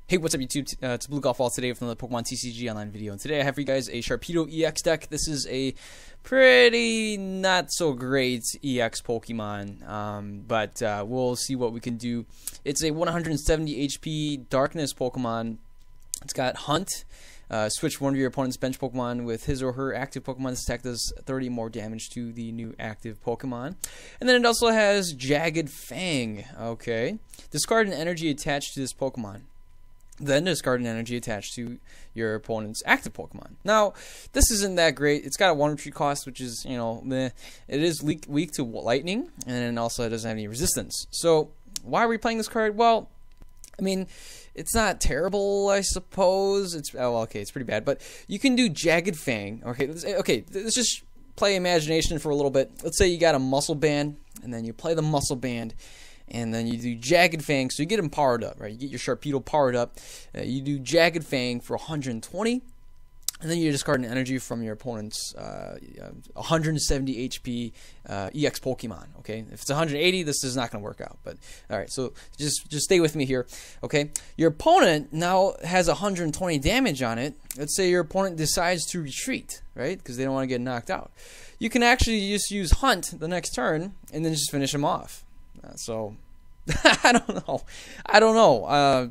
Hey, what's up YouTube? It's abluegolfball today with another Pokemon TCG online video, and today I have for you guys a Sharpedo EX deck. This is a pretty not so great EX Pokemon, but we'll see what we can do. It's a 170 HP Darkness Pokemon. It's got Hunt. Switch one of your opponent's bench Pokemon with his or her active Pokemon. This attack does 30 more damage to the new active Pokemon. And then it also has Jagged Fang. Okay. Discard an energy attached to this Pokemon. Then discard an energy attached to your opponent's active Pokemon. Now, this isn't that great. It's got a 1 retreat cost, which is, you know, meh. It is weak to lightning, and also it doesn't have any resistance. So, why are we playing this card? Well, I mean, it's not terrible, I suppose. It's it's pretty bad, but you can do Jagged Fang. Okay, let's just play imagination for a little bit. Let's say you got a Muscle Band, and then you play the Muscle Band. And then you do Jagged Fang, so you get them powered up, right? You get your Sharpedo powered up. You do Jagged Fang for 120, and then you discard an energy from your opponent's 170 HP EX Pokemon. Okay, if it's 180, this is not going to work out. But all right, so just stay with me here. Okay, your opponent now has 120 damage on it. Let's say your opponent decides to retreat, right? Because they don't want to get knocked out. You can actually just use Hunt the next turn and then just finish him off. So, I don't know.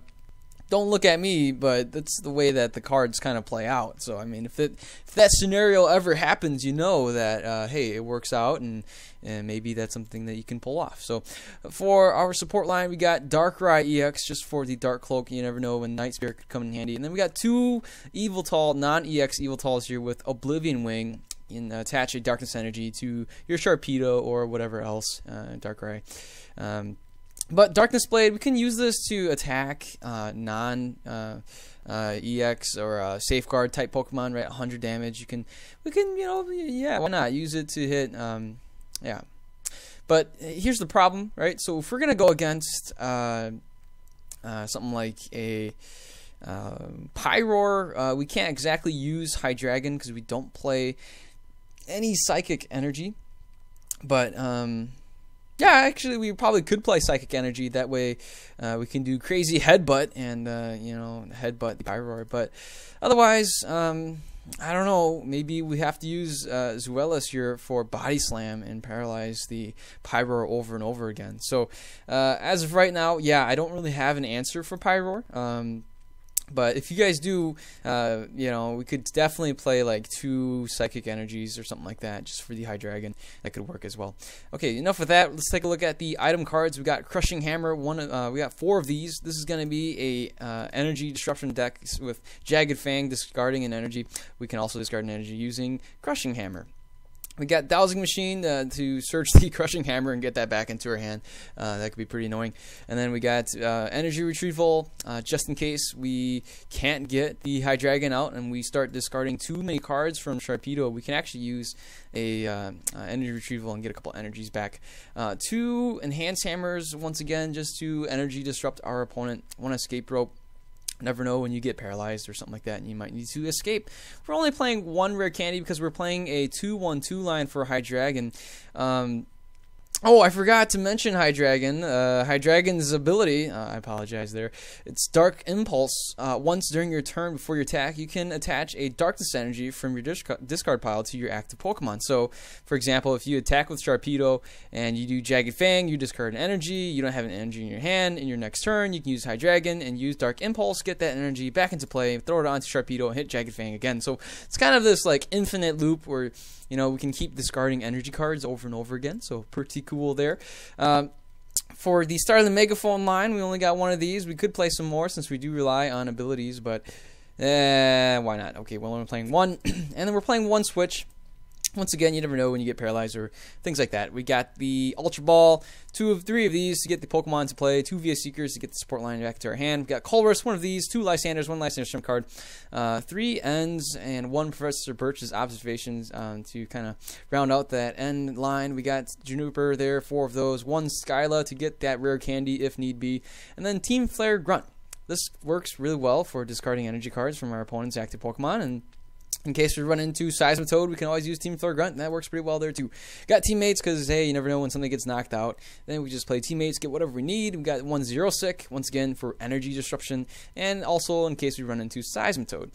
Don't look at me, but that's the way that the cards kind of play out. So, I mean, if that scenario ever happens, you know that, hey, it works out, and maybe that's something that you can pull off. So, for our support line, we got Darkrai EX, just for the Dark Cloak. You never know when Night Spirit could come in handy. And then we got two Eviltal, non-EX Eviltals here with Oblivion Wing. Attach a Darkness Energy to your Sharpedo or whatever else, Darkrai. But Darkness Blade, we can use this to attack non-EX or Safeguard type Pokemon, right? 100 damage. We can, you know, yeah, why not use it to hit, yeah. But here's the problem, right? So if we're gonna go against something like a Pyroar, we can't exactly use Hydreigon because we don't play any Psychic Energy. But yeah, actually we probably could play Psychic Energy. That way we can do Crazy Headbutt and you know, headbutt the Pyroar. But otherwise, I don't know, maybe we have to use Zuelis here for Body Slam and paralyze the Pyroar over and over again. So as of right now, yeah, I don't really have an answer for Pyroar. But if you guys do, you know, we could definitely play like 2 Psychic Energies or something like that, just for the Hydreigon. That could work as well. Okay, enough with that. Let's take a look at the item cards. We got Crushing Hammer. We got 4 of these. This is going to be a Energy Disruption deck with Jagged Fang, discarding an energy. We can also discard an energy using Crushing Hammer. We got Dowsing Machine to search the Crushing Hammer and get that back into our hand. That could be pretty annoying. And then we got Energy Retrieval, just in case we can't get the Hydreigon out and we start discarding too many cards from Sharpedo. We can actually use a Energy Retrieval and get a couple energies back. 2 Enhance Hammers, once again, just to Energy Disrupt our opponent. 1 Escape Rope. Never know when you get paralyzed or something like that and you might need to escape. We're only playing 1 rare candy because we're playing a 2/1/2 line for Hydreigon. Oh, I forgot to mention Hydreigon. Hydreigon's ability, I apologize there. It's Dark Impulse. Once during your turn before your attack, you can attach a Darkness Energy from your discard pile to your active Pokemon. So, for example, if you attack with Sharpedo and you do Jagged Fang, you discard an energy, you don't have an energy in your hand, in your next turn, you can use Hydreigon and use Dark Impulse, get that energy back into play, throw it onto Sharpedo, and hit Jagged Fang again. So, it's kind of this, like, infinite loop where, you know, we can keep discarding energy cards over and over again. So, pretty cool there. For the start of the Megaphone line, we only got 1 of these. We could play some more since we do rely on abilities, but why not? Okay, well, we're playing 1, and then we're playing 1 switch. Once again, you never know when you get paralyzed or things like that. We got the Ultra Ball, 3 of these to get the Pokemon to play, 2 VS Seekers to get the support line back to our hand. We got Colress, 1 of these, 2 Lysanders, 1 Lysander Shrimp card, 3 Ends, and 1 Professor Birch's Observations to kind of round out that end line. We got Juniper there, 4 of those, 1 Skyla to get that rare candy if need be, and then Team Flare Grunt. This works really well for discarding energy cards from our opponent's active Pokemon, and In case we run into Seismitoad, we can always use Team Thor Grunt, and that works pretty well there too. Got teammates because, hey, you never know when something gets knocked out. Then we just play teammates, get whatever we need. We got 1-0 Sick, once again, for energy disruption, and also in case we run into Seismitoad.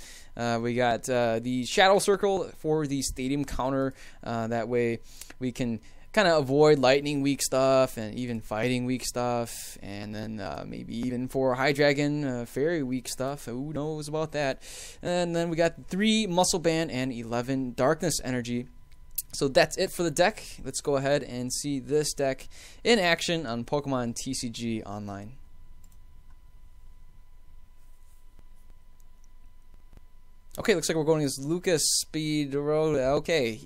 We got the Shadow Circle for the Stadium counter. That way we can kind of avoid lightning weak stuff and even fighting weak stuff, and then maybe even for Hydreigon fairy weak stuff. Who knows about that? And then we got 3 muscle band and 11 darkness energy. So that's it for the deck. Let's go ahead and see this deck in action on Pokemon TCG Online. Okay, looks like we're going against Lucas Speed Road. Okay.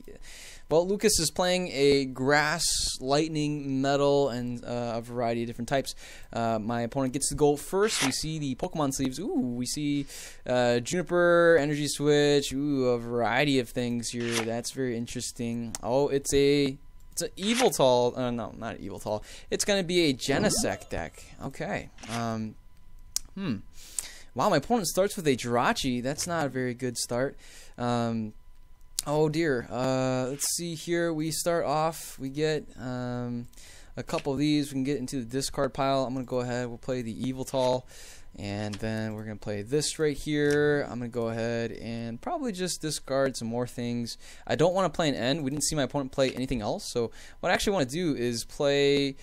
Well, Lucas is playing a grass, lightning, metal, and a variety of different types. My opponent gets to go first. We see the Pokemon sleeves. Ooh, we see Juniper, Energy Switch. Ooh, a variety of things here. That's very interesting. Oh, it's an Eviltal. No, not Eviltal. It's going to be a Genesect deck. Okay. Wow, my opponent starts with a Jirachi. That's not a very good start. Oh dear. Let's see here. We start off. We get a couple of these. We can get into the discard pile. I'm gonna go ahead. We'll play the Eviltal, and then we're gonna play this right here. I'm gonna go ahead and probably just discard some more things. I don't want to play an end. We didn't see my opponent play anything else. So what I actually want to do is play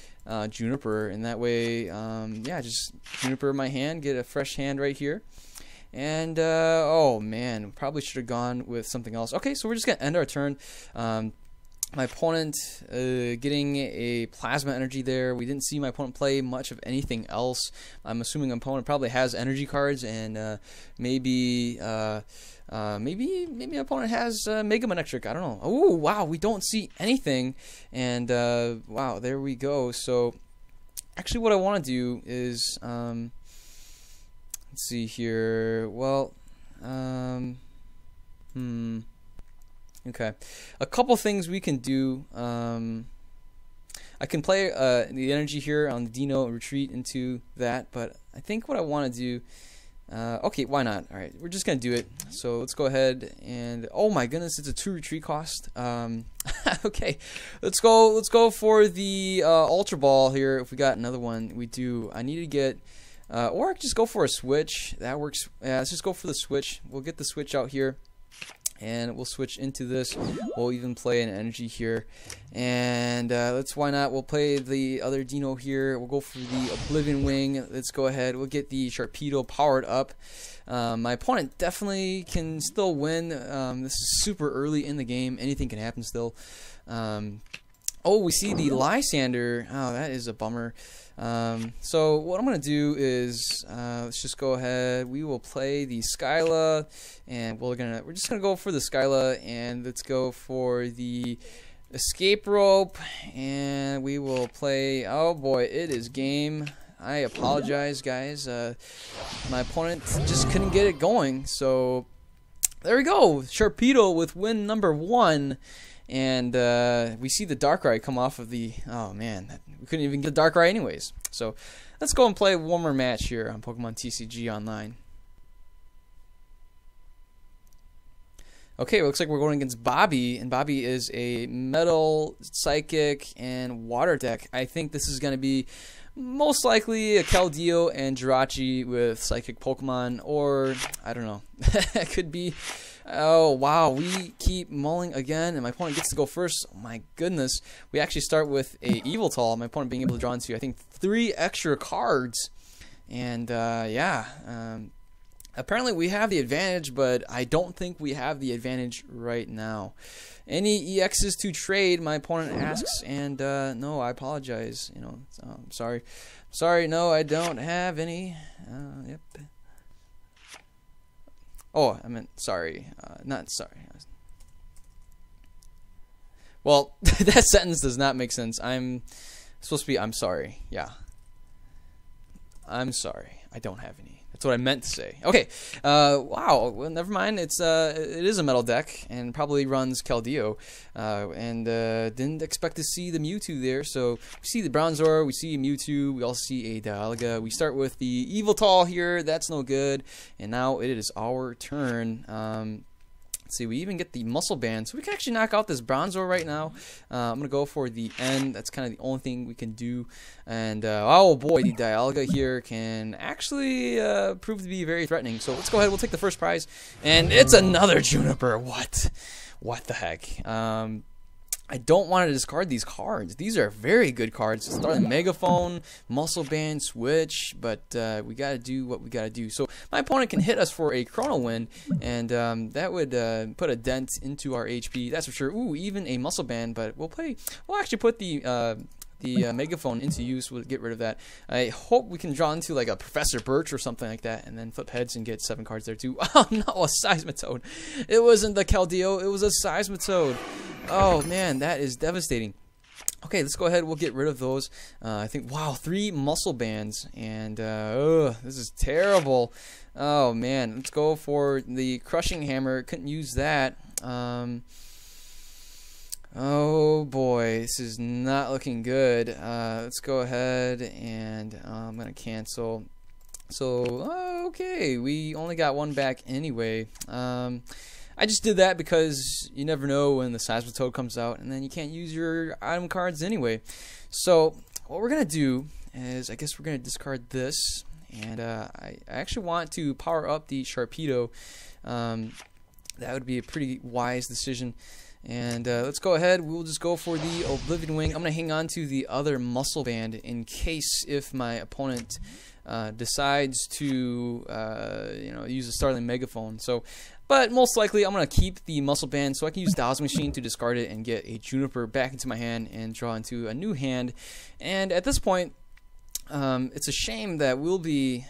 Juniper, and that way, yeah, just Juniper in my hand. Get a fresh hand right here. And, oh man, probably should have gone with something else. Okay, so we're just going to end our turn. My opponent getting a plasma energy there. We didn't see my opponent play much of anything else. I'm assuming my opponent probably has energy cards, and maybe my opponent has Mega Manectric. I don't know. Oh, wow, we don't see anything. And, wow, there we go. So, actually what I want to do is... let's see here. Well, okay. A couple things we can do. I can play the energy here on the Dino and retreat into that, but I think what I want to do. Okay, why not? All right, we're just gonna do it. So let's go ahead and oh my goodness, it's a 2 retreat cost. Okay, let's go for the Ultra Ball here. If we got another one, we do. I need to get. Or I could just go for a switch. That works. Yeah, let's just go for the switch. We'll get the switch out here, and we'll switch into this. We'll even play an energy here, and why not? We'll play the other Dino here. We'll go for the Oblivion Wing. Let's go ahead. We'll get the Sharpedo powered up. My opponent definitely can still win. This is super early in the game. Anything can happen still. Oh, we see the Lysander. Oh, that is a bummer. So what I'm gonna do is let's just go ahead. We will play the Skyla, and we're just gonna go for the Skyla, and let's go for the Escape Rope, and we will play. Oh boy, it is game. I apologize, guys. My opponent just couldn't get it going. So there we go. Sharpedo with win number 1. And we see the Darkrai come off of the... Oh, man. We couldn't even get Darkrai anyways. So let's go and play one more match here on Pokemon TCG Online. Okay, it looks like we're going against Bobby. And Bobby is a Metal, Psychic, and Water deck. I think this is going to be most likely a Keldeo and Jirachi with Psychic Pokemon. Or, I don't know. It could be... Oh, wow, we keep mulling again, and my opponent gets to go first. Oh, my goodness. We actually start with a Eviltal, my opponent being able to draw into, I think, 3 extra cards. And, yeah, apparently we have the advantage, but I don't think we have the advantage right now. Any EXs to trade, my opponent asks, and, no, I apologize. You know, I'm sorry. Sorry, no, I don't have any. Yep. Oh, I meant sorry, not sorry. Well, that sentence does not make sense. I'm supposed to be, I'm sorry. Yeah. I'm sorry. I don't have any. That's what I meant to say. Okay. Wow. Well, never mind. It is a metal deck and probably runs Keldeo. And didn't expect to see the Mewtwo there. So we see the Bronzor. We see Mewtwo. We also see a Dialga. We start with the Eviltal here. That's no good. And now it is our turn. Let's see, we even get the muscle band, so we can actually knock out this Bronzor right now. I'm going to go for the end. That's kind of the only thing we can do. And, oh boy, the Dialga here can actually prove to be very threatening. So let's go ahead, we'll take the first prize. And it's another Juniper. What? What the heck? I don't want to discard these cards. These are very good cards. Starting Megaphone, Muscle Band, Switch, but we got to do what we got to do. So my opponent can hit us for a Chrono Win, and that would put a dent into our HP. That's for sure. Ooh, even a Muscle Band, but we'll actually put the Megaphone into use. We'll get rid of that. I hope we can draw into like a Professor Birch or something like that, and then flip heads and get 7 cards there too. Oh no, a Seismitoad. It wasn't the Keldeo, it was a Seismitoad. Oh man, that is devastating. Okay, let's go ahead. We'll get rid of those. I think, wow, 3 muscle bands, and this is terrible. Oh man, let's go for the Crushing Hammer. Couldn't use that. Oh boy, this is not looking good. Let's go ahead and I'm gonna cancel. So okay, we only got 1 back anyway. I just did that because you never know when the Seismitoad comes out, and then you can't use your item cards anyway. So what we're gonna do is, I guess we're gonna discard this, and I actually want to power up the Sharpedo. That would be a pretty wise decision. And let's go ahead. We'll just go for the Oblivion Wing. I'm going to hang on to the other Muscle Band in case if my opponent decides to use a Starling Megaphone. So, but most likely I'm going to keep the Muscle Band so I can use Dowsing Machine to discard it and get a Juniper back into my hand and draw into a new hand. And at this point, it's a shame that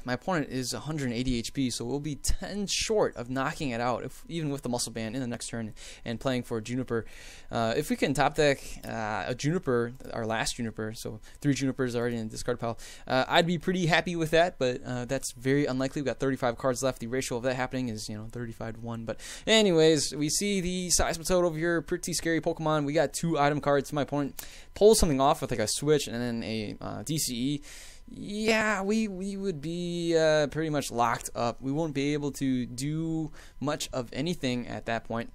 my opponent is 180 HP, so we'll be 10 short of knocking it out, even with the Muscle Band in the next turn and playing for Juniper. If we can top deck a Juniper, our last Juniper, so 3 Junipers already in the discard pile, I'd be pretty happy with that, but that's very unlikely. We've got 35 cards left. The ratio of that happening is 35 to 1. But anyways, we see the Seismitoad over here, pretty scary Pokemon. We got 2 item cards. My opponent pulls something off with like a Switch and then a DCE. Yeah, we would be pretty much locked up. We won't be able to do much of anything at that point.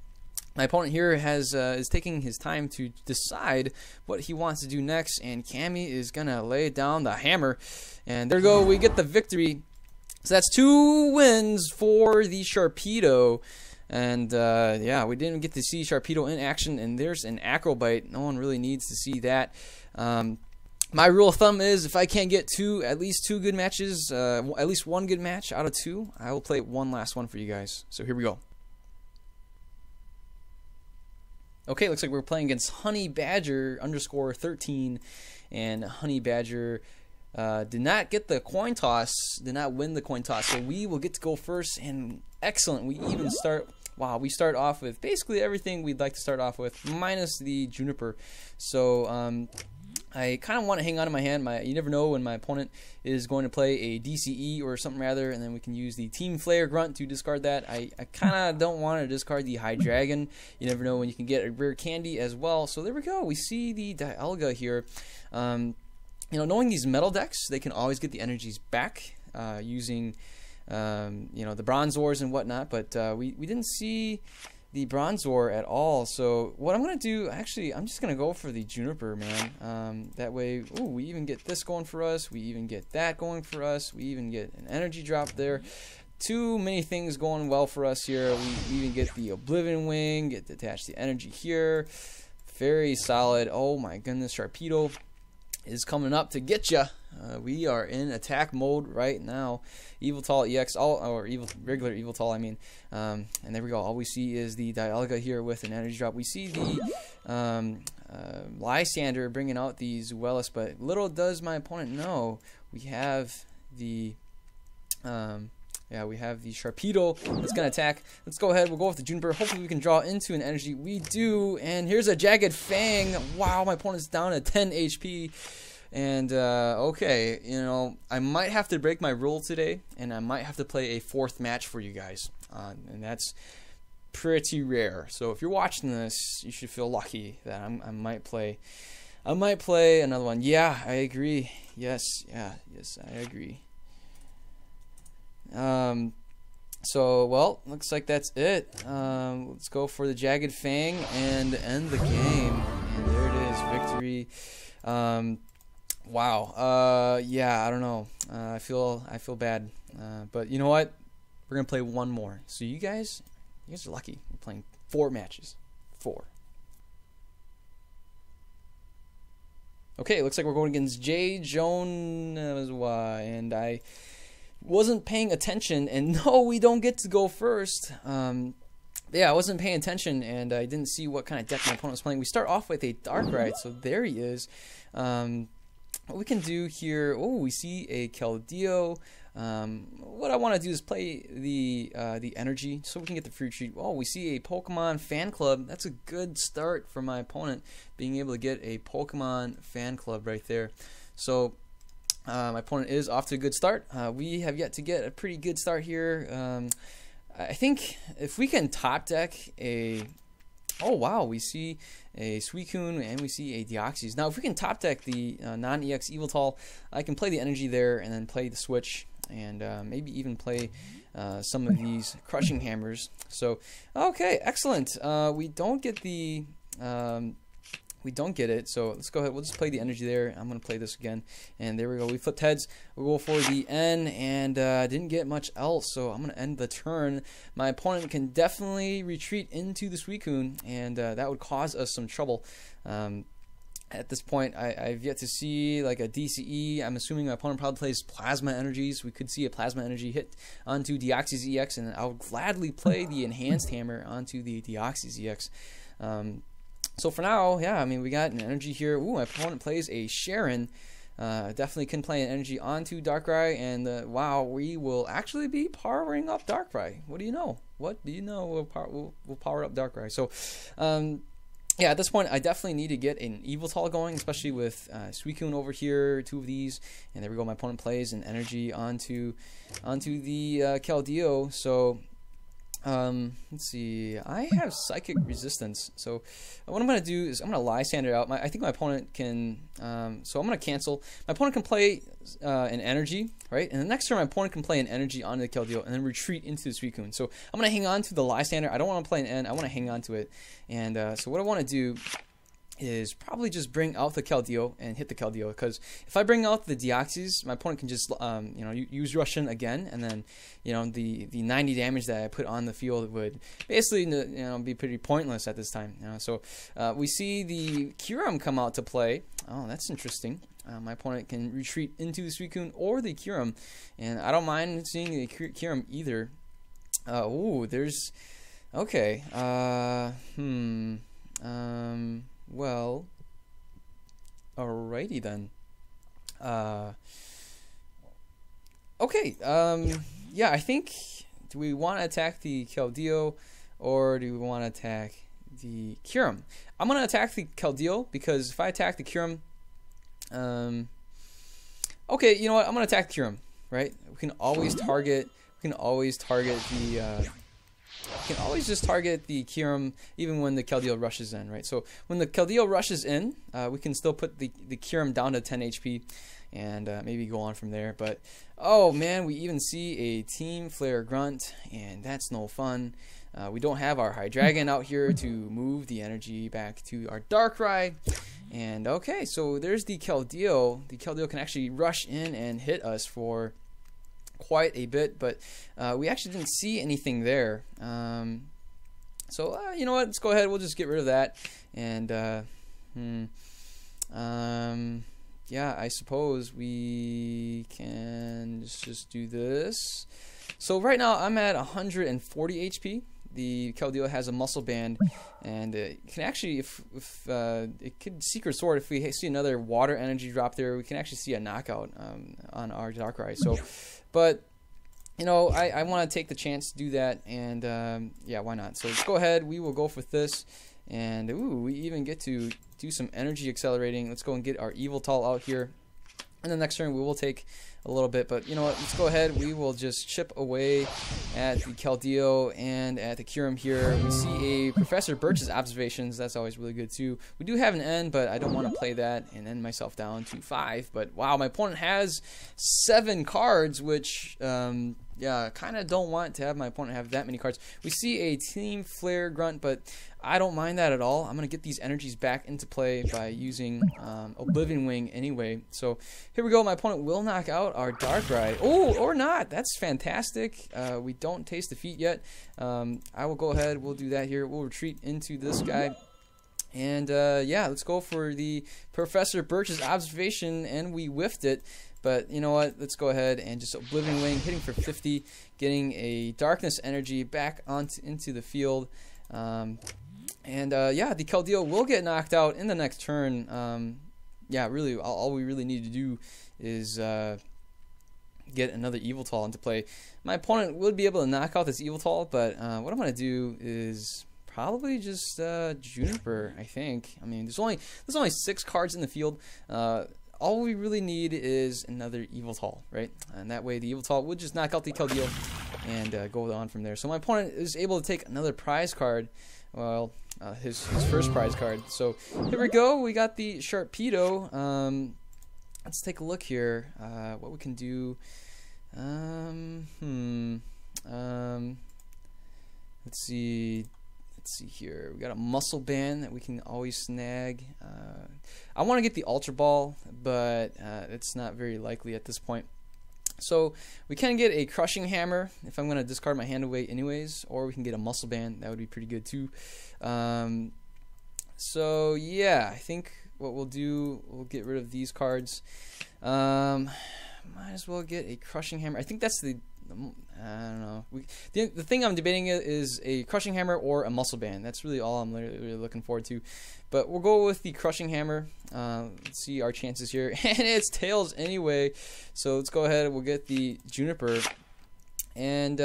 My opponent here is taking his time to decide what he wants to do next, and Cammy is gonna lay down the hammer, and there we go. We get the victory. So that's 2 wins for the Sharpedo. And yeah, we didn't get to see Sharpedo in action, and there's an Acrobite. No one really needs to see that. My rule of thumb is if I can't get at least two good matches, at least 1 good match out of 2, I will play one last one for you guys. So here we go. Okay, looks like we're playing against Honey Badger _13, and Honey Badger did not get the coin toss, did not win the coin toss, so we will get to go first. And excellent, we even start. Wow, we start off with basically everything we'd like to start off with, minus the Juniper. So I kind of want to hang on to my hand. You never know when my opponent is going to play a DCE or something rather, and then we can use the Team Flare Grunt to discard that. I kind of don't want to discard the Hydreigon. You never know when you can get a rare candy as well. So there we go. We see the Dialga here. Knowing these metal decks, they can always get the energies back using the Bronzors and whatnot. But we didn't see the Bronzor at all. So what I'm going to do, actually, I'm just going to go for the Juniper, man. That way, ooh, we even get this going for us. We even get that going for us. We even get an energy drop there. Too many things going well for us here. We even get the Oblivion Wing, get to attach the energy here. Very solid. Oh my goodness, Sharpedo is coming up to get ya. We are in attack mode right now. Yveltal EX, regular Yveltal, I mean. And there we go. All we see is the Dialga here with an energy drop. We see the Lysander bringing out the Zuelis, but little does my opponent know we have the Sharpedo that's going to attack. Let's go ahead. We'll go with the Juniper. Hopefully we can draw into an energy. We do, and here's a Jagged Fang. Wow, my opponent's down to 10 HP. And, okay, I might have to break my rule today, and I might have to play a 4th match for you guys. And that's pretty rare. So if you're watching this, you should feel lucky that I might play another one. Yeah, I agree. Yes, I agree. So, well, looks like that's it. Let's go for the Jagged Fang and end the game. And there it is, victory. Wow. Yeah, I don't know. I feel bad. But you know what? We're gonna play one more. So you guys are lucky. We're playing 4 matches. 4. Okay, looks like we're going against J. Jones, and I wasn't paying attention, and no, we don't get to go first. Yeah, I wasn't paying attention, and I didn't see what kind of deck my opponent was playing. We start off with a Darkrai, so there he is. What we can do here, oh, we see a Keldeo. What I want to do is play the energy so we can get the free treat. Oh, we see a Pokemon fan club. That's a good start for my opponent, being able to get a Pokemon fan club right there. So my opponent is off to a good start. We have yet to get a pretty good start here. I think if we can top deck a... Oh wow, we see a Suicune and we see a Deoxys. Now if we can top deck the non-EX Eviltal, I can play the energy there and then play the switch and maybe even play some of these crushing hammers. So okay, excellent. We don't get the we don't get it, so let's go ahead. We'll just play the energy there. I'm gonna play this again, and there we go. We flipped heads. We'll go for the N, and didn't get much else, so I'm gonna end the turn. My opponent can definitely retreat into the Suicune, and that would cause us some trouble. At this point, I've yet to see like a DCE. I'm assuming my opponent probably plays Plasma Energies. We could see a Plasma Energy hit onto Deoxys EX, and I would gladly play the Enhanced Hammer onto the Deoxys EX. So for now, yeah, I mean, we got an energy here. Ooh, my opponent plays a Sharon. Definitely can play an energy onto Darkrai, and wow, we will actually be powering up Darkrai. What do you know? What do you know? We'll power up Darkrai. So, yeah, at this point, I definitely need to get an Eviltal going, especially with Suicune over here, 2 of these, and there we go. My opponent plays an energy onto the Keldeo. So. Let's see. I have Psychic Resistance, so what I'm gonna do is I'm gonna Lysander out. I think my opponent can. So I'm gonna cancel. My opponent can play an energy, right? And the next turn, my opponent can play an energy onto the Keldeo and then retreat into the Suicune. So I'm gonna hang on to the Lysander. I don't want to play an N. I want to hang on to it. And so what I want to do is probably just bring out the Keldeo and hit the Keldeo, because if I bring out the Deoxys, my opponent can just you know, use Russian again, and then you know the 90 damage that I put on the field would basically, you know, be pretty pointless at this time. You know? So we see the Kyurem come out to play. Oh, that's interesting. My opponent can retreat into the Suicune or the Kyurem, and I don't mind seeing the Kyurem either. Ooh, there's okay. Well, alrighty then. Okay. Yeah, I think. Do we want to attack the Keldeo, or do we want to attack the Kyurem? I'm gonna attack the Keldeo, because if I attack the Kyurem, okay, you know what? I'm gonna attack the Kyurem. Right? We can always target. We can always target the. You can always just target the Kyurem even when the Keldeo rushes in, right? So when the Keldeo rushes in, we can still put the Kyurem down to 10 HP and maybe go on from there. But, oh man, we even see a Team Flare Grunt, and that's no fun. We don't have our Hydreigon out here to move the energy back to our Darkrai. And, okay, so there's the Keldeo. The Keldeo can actually rush in and hit us for quite a bit, but we actually didn't see anything there. So you know what? Let's go ahead. We'll just get rid of that. And yeah, I suppose we can just do this. So right now I'm at 140 HP. The Keldeo has a muscle band, and it can actually, if it could Secret Sword. If we see another water energy drop there, we can actually see a knockout on our Darkrai. So, but you know, I want to take the chance to do that, and yeah, why not? So let's go ahead. We will go for this, and ooh, we even get to do some energy accelerating. Let's go and get our Eviltal out here. And the next turn we will take a little bit, but you know what, let's go ahead. We will just chip away at the Keldeo and at the Kyurem here. We see a Professor Birch's observations. That's always really good too. We do have an N, but I don't want to play that and end myself down to 5. But wow, my opponent has 7 cards, which yeah, kind of don't want to have my opponent have that many cards. We see a Team Flare Grunt, but I don't mind that at all. I'm going to get these energies back into play by using Oblivion Wing anyway. So here we go. My opponent will knock out our Darkrai. Oh, or not. That's fantastic. We don't taste defeat yet. I will go ahead. We'll do that here. We'll retreat into this guy. And yeah, let's go for the Professor Birch's observation, and we whiffed it. But you know what? Let's go ahead and just Oblivion Wing, hitting for 50, getting a Darkness Energy back into the field. Yeah, the Keldeo will get knocked out in the next turn. Yeah, really, all we really need to do is get another Eviltal into play. My opponent would be able to knock out this Eviltal, but what I'm going to do is probably just Juniper, I think. I mean, there's only 6 cards in the field. All we really need is another Eviltal, right? And that way the Eviltal would just knock out the Keldeo and go on from there. So my opponent is able to take another prize card. Well, his first prize card. So here we go. We got the Sharpedo. Let's take a look here. What we can do. Let's see. Let's see here. We got a Muscle Band that we can always snag. I want to get the Ultra Ball, but it's not very likely at this point. So we can get a Crushing Hammer if I'm going to discard my hand away anyways, or we can get a Muscle Band. That would be pretty good too. So yeah, I think what we'll do, we'll get rid of these cards. Might as well get a Crushing Hammer. I think that's the I don't know. The thing I'm debating is a Crushing Hammer or a Muscle Band. That's really all I'm really looking forward to. But we'll go with the Crushing Hammer. Let's see our chances here. And it's tails anyway. So let's go ahead. We'll get the Juniper. And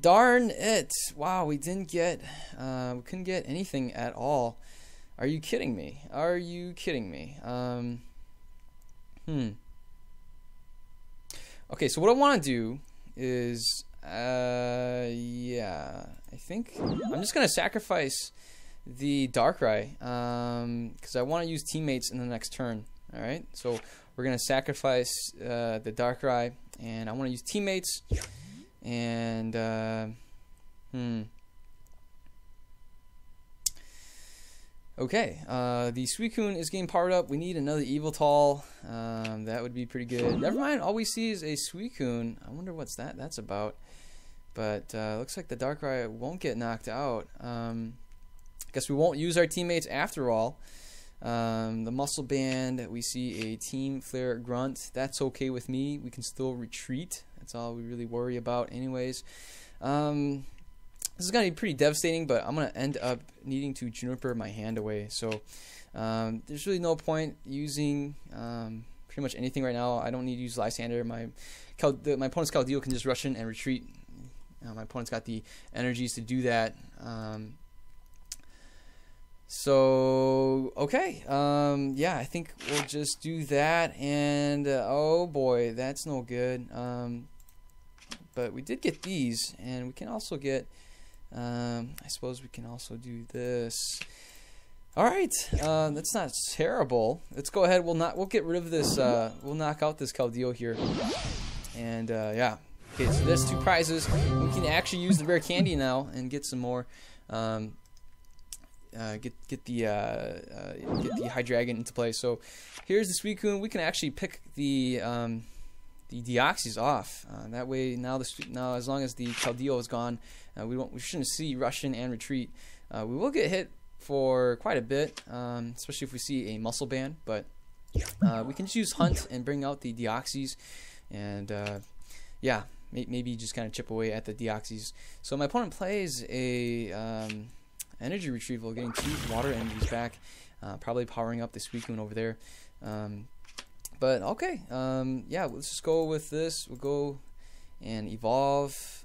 darn it. Wow, we didn't get, we couldn't get anything at all. Are you kidding me? Are you kidding me? Okay, so what I want to do is, yeah, I think I'm just going to sacrifice the Darkrai, because I want to use teammates in the next turn. Alright, so we're going to sacrifice the Darkrai, and I want to use teammates, and, okay, the Suicune is getting powered up. We need another Eviltal. That would be pretty good. Never mind, all we see is a Suicune. I wonder what's that's about. But looks like the Darkrai won't get knocked out. Guess we won't use our teammates after all. The Muscle Band, we see a Team Flare Grunt. That's okay with me. We can still retreat. That's all we really worry about anyways. This is going to be pretty devastating, but I'm going to end up needing to Juniper my hand away. So there's really no point using pretty much anything right now. I don't need to use Lysander. My opponent's Keldeo can just rush in and retreat. My opponent's got the energies to do that. So, okay. Yeah, I think we'll just do that. And, oh boy, that's no good. But we did get these, and we can also get... I suppose we can also do this. All right, that's not terrible. Let's go ahead. We'll get rid of this. We'll knock out this Keldeo here, and yeah. Okay, so there's 2 prizes. We can actually use the rare candy now and get some more. Get the Hydreigon into play. So here's the Suicune. We can actually pick the Deoxys off. That way, now as long as the Keldeo is gone, we shouldn't see rush in and retreat. We will get hit for quite a bit, especially if we see a Muscle Band. But we can just use Hunt and bring out the Deoxys, and yeah, maybe just kind of chip away at the Deoxys. So my opponent plays a Energy Retrieval, getting 2 water energies back, probably powering up the Suicune over there. But okay, yeah, let's just go with this. We'll go and evolve.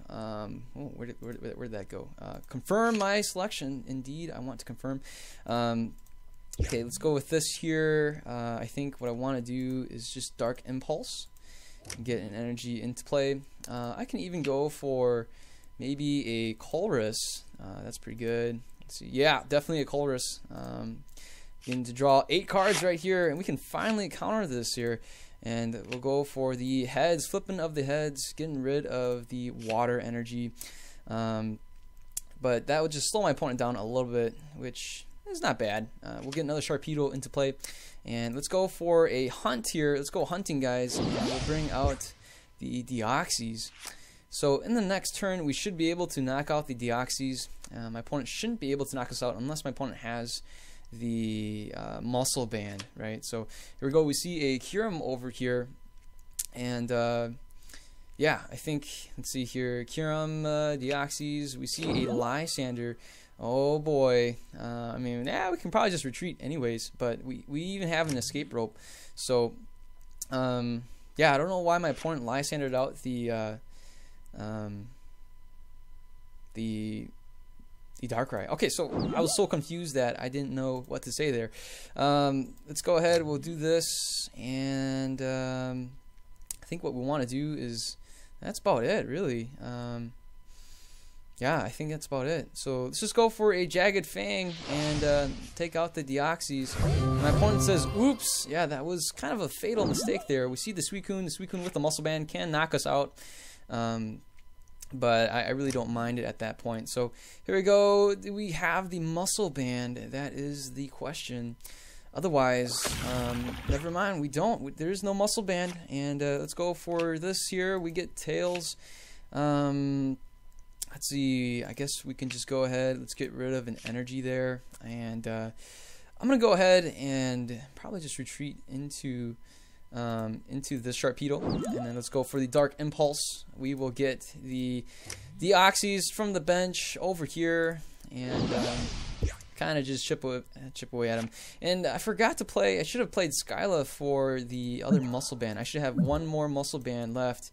Where did that go? Confirm my selection. Indeed, I want to confirm. Okay, let's go with this here. I think what I want to do is just Dark Impulse and get an energy into play. I can even go for maybe a Colress. That's pretty good. Let's see. Yeah, definitely a Colress. Getting to draw 8 cards right here, and we can finally counter this here. And we'll go for the heads, flipping of the heads, getting rid of the water energy. But that would just slow my opponent down a little bit, which is not bad. We'll get another Sharpedo into play. And let's go for a hunt here. Let's go hunting, guys. And we'll bring out the Deoxys. So in the next turn, we should be able to knock out the Deoxys. My opponent shouldn't be able to knock us out unless my opponent has the muscle band, right? So here we go. We see a Kyurem over here. And yeah, I think, let's see here. Kyurem, Deoxys. We see a Lysander. Oh boy. I mean, yeah, we can probably just retreat anyways, but we even have an escape rope. So, yeah, I don't know why my opponent Lysandered out the Darkrai. Okay, so I was so confused that I didn't know what to say there. Let's go ahead. We'll do this, and I think what we want to do is, that's about it, really. Yeah, I think that's about it. So let's just go for a Jagged Fang and take out the Deoxys. My opponent says, oops. Yeah, that was kind of a fatal mistake there. We see the Suicune. The Suicune with the Muscle Band can knock us out. But I really don't mind it at that point. So here we go. Do we have the Muscle Band? That is the question. Otherwise, never mind. We don't. There is no Muscle Band. And let's go for this here. We get Tails. Let's see, I guess we can just go ahead. Let's get rid of an energy there. And I'm going to go ahead and probably just retreat into the Sharpedo. And then let's go for the Dark Impulse. We will get the Deoxys from the bench over here. And kind of just chip away at him. And I forgot to play, I should have played Skyla for the other Muscle Band. I should have one more Muscle Band left.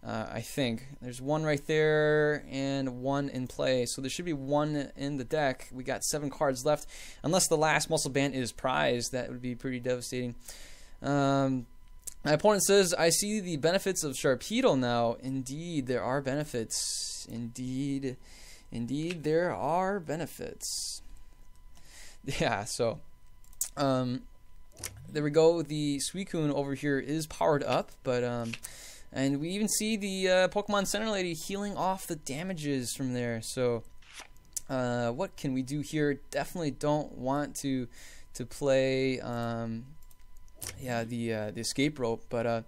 I think there's one right there and one in play, so there should be one in the deck. We got 7 cards left, unless the last Muscle Band is prized. That would be pretty devastating. My opponent says, I see the benefits of Sharpedo now. Indeed, there are benefits. Indeed, there are benefits. Yeah, so there we go. The Suicune over here is powered up, but and we even see the Pokemon Center Lady healing off the damages from there. So what can we do here? Definitely don't want to play yeah, the escape rope. But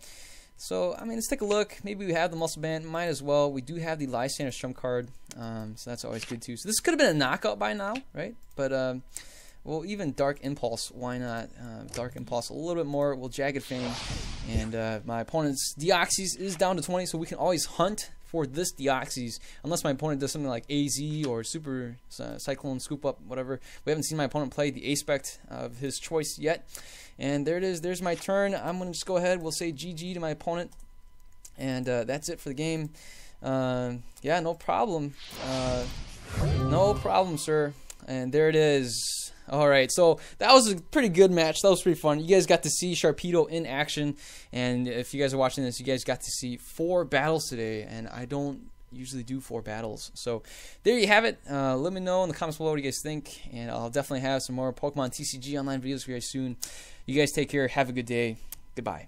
so I mean, let's take a look. Maybe we have the Muscle Band. Might as well. We do have the Lysander trump card, so that's always good too. So this could have been a knockout by now, right? But well, even Dark Impulse, why not? Dark Impulse a little bit more. We'll Jagged Fang. And my opponent's Deoxys is down to 20, so we can always hunt for this Deoxys. Unless my opponent does something like AZ or Super Cyclone Scoop Up, whatever. We haven't seen my opponent play the Aspect of his choice yet. And there it is. There's my turn. I'm going to just go ahead. We'll say GG to my opponent. And that's it for the game. Yeah, no problem. No problem, sir. And there it is. Alright, so that was a pretty good match. That was pretty fun. You guys got to see Sharpedo in action. And if you guys are watching this, you guys got to see 4 battles today. And I don't usually do 4 battles. So there you have it. Let me know in the comments below what you guys think. And I'll definitely have some more Pokemon TCG online videos for you guys soon. You guys take care. Have a good day. Goodbye.